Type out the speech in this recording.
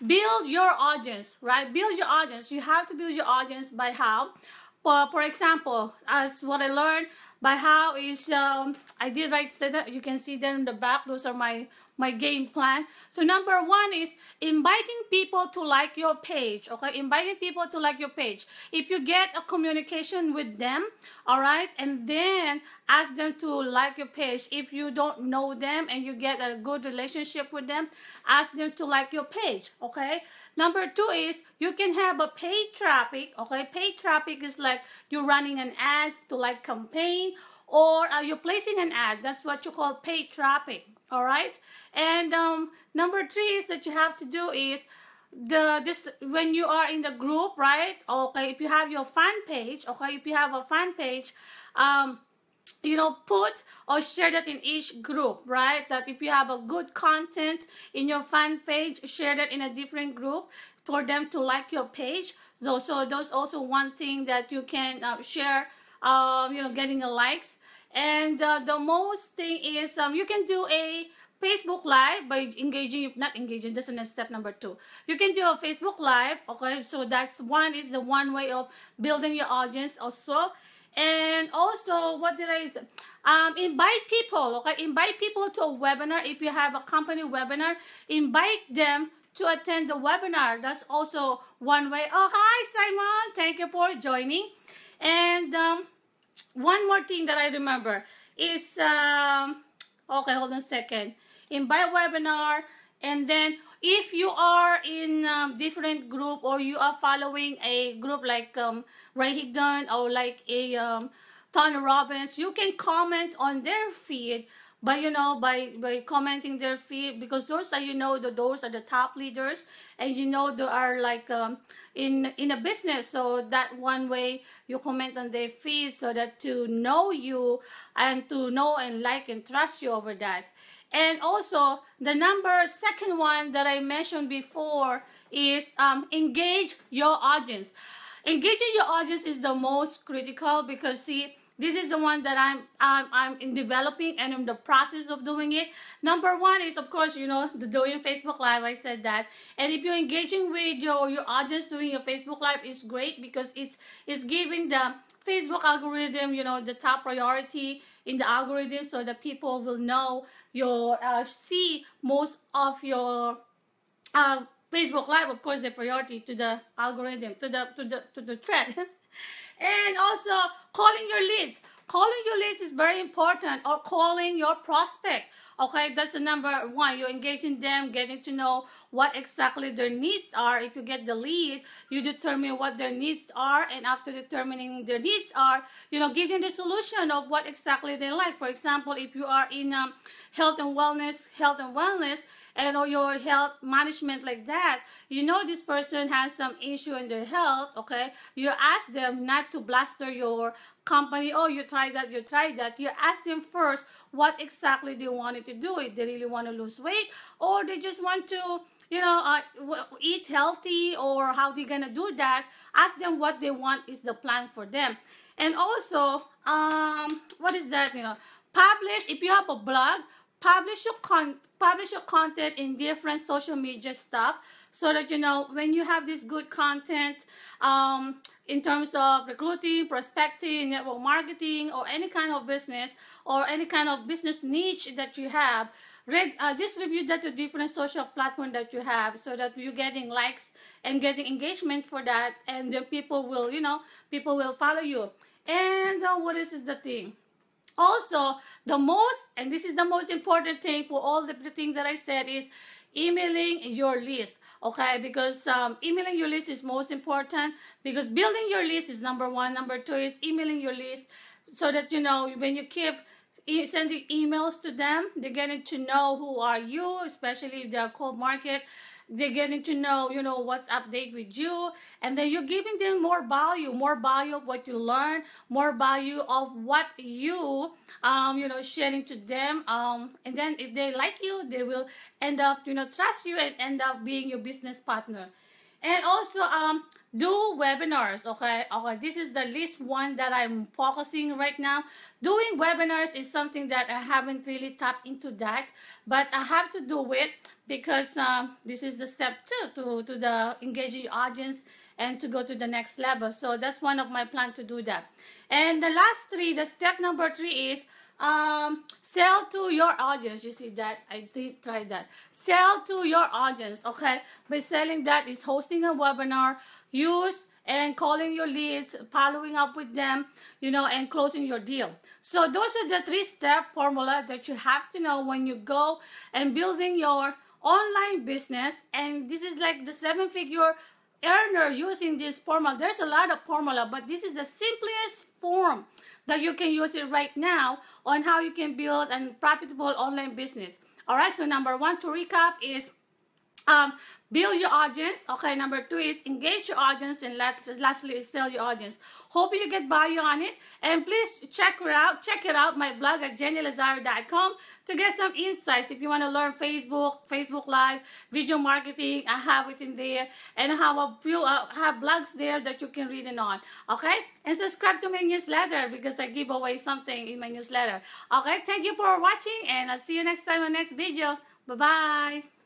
build your audience, right? Build your audience. You have to build your audience by how? For example, as what I learned by how is, I did write that. You can see them in the back. Those are my game plan. So number one is inviting people to like your page. Okay, inviting people to like your page. If you get a communication with them, all right, and then ask them to like your page. If you don't know them and you get a good relationship with them, ask them to like your page. Okay. Number two is you can have a paid traffic. Okay, paid traffic is like you're running an ads to like campaign, or you're placing an ad. That's what you call paid traffic. All right. And number three is that you have to do is when you are in the group, right? Okay, if you have your fan page, okay, if you have a fan page, you know, put or share that in each group, right? That if you have a good content in your fan page, share that in a different group for them to like your page. So those also one thing that you can share, you know, getting the likes. And the most thing is you can do a Facebook Live by engaging, not engaging, this is step number two. You can do a Facebook Live, okay? So that's one is the one way of building your audience also. And also, what did I say? Invite people, okay? Invite people to a webinar. If you have a company webinar, invite them to attend the webinar. That's also one way. Oh, hi, Simon. Thank you for joining. And one more thing that I remember is, okay, hold on a second. Invite webinar, and then if you are in different group or you are following a group like Ray Higdon or like a Tony Robbins, you can comment on their feed by, you know, by commenting their feed, because those are, you know, those are the top leaders, and you know they are like in a business. So that one way you comment on their feed so that to know you and to know and like and trust you over that. And also the second one that I mentioned before is engage your audience. Engaging your audience is the most critical, because see, this is the one that I'm in developing and in the process of doing it. Number one is, of course, you know, the doing Facebook Live. I said that. And if you're engaging with your audience doing your Facebook Live is great, because it's giving the Facebook algorithm, you know, the top priority in the algorithm, so that people will know your see most of your Facebook Live. Of course, the priority to the algorithm, to the thread. And also calling your leads. Calling your leads is very important, or calling your prospect. Okay, that's the number one. You're engaging them, getting to know what exactly their needs are. If you get the lead, you determine what their needs are, and after determining their needs are, you know, give them the solution of what exactly they like. For example, if you are in health and wellness, and or your health management like that, you know this person has some issue in their health, okay? You ask them not to blaster your company. Oh, you tried that. You ask them first what exactly they wanted to do. If they really want to lose weight, or they just want to, you know, eat healthy, or how they're gonna do that. Ask them what they want is the plan for them. And also, what is that? You know, publish. If you have a blog, publish your content in different social media stuff, so that, you know, when you have this good content in terms of recruiting, prospecting, network marketing, or any kind of business, or any kind of business niche that you have, distribute that to different social platforms that you have, so that you're getting likes and getting engagement for that, and then people will, you know, people will follow you. And what is the thing? Also, and this is the most important thing for all the things that I said, is emailing your list, okay? Because emailing your list is most important, because building your list is number one. Number two is emailing your list, so that, you know, when you keep sending emails to them, they're getting to know who are you, especially if they're cold market. They're getting to know, you know, what's update with you, and then you're giving them more value of what you learn, more value of what you, you know, sharing to them. And then if they like you, they will end up, you know, trust you and end up being your business partner. And also do webinars. Okay, this is the least one that I'm focusing right now. Doing webinars is something that I haven't really tapped into that, but I have to do it because this is the step two to the engaging audience and to go to the next level. So that's one of my plans to do that. And the last three, the step number 3 is sell to your audience. You see that I did try that. Sell to your audience. Okay, by selling that is hosting a webinar, use and calling your leads, following up with them, and closing your deal. So those are the 3-step formula that you have to know when you go and building your online business. And this is like the 7-figure earner using this formula. There's a lot of formula, but this is the simplest form that you can use it right now on how you can build a profitable online business. All right, so number 1 to recap is build your audience. Okay, number 2 is engage your audience, and lastly is sell your audience. Hope you get value on it, and please check it out my blog at jennylazaro.com to get some insights. If you want to learn Facebook Live, video marketing, I have it in there, and I have a few have blogs there that you can read it on. Okay, and subscribe to my newsletter because I give away something in my newsletter. Okay, thank you for watching, and I'll see you next time on next video. Bye bye.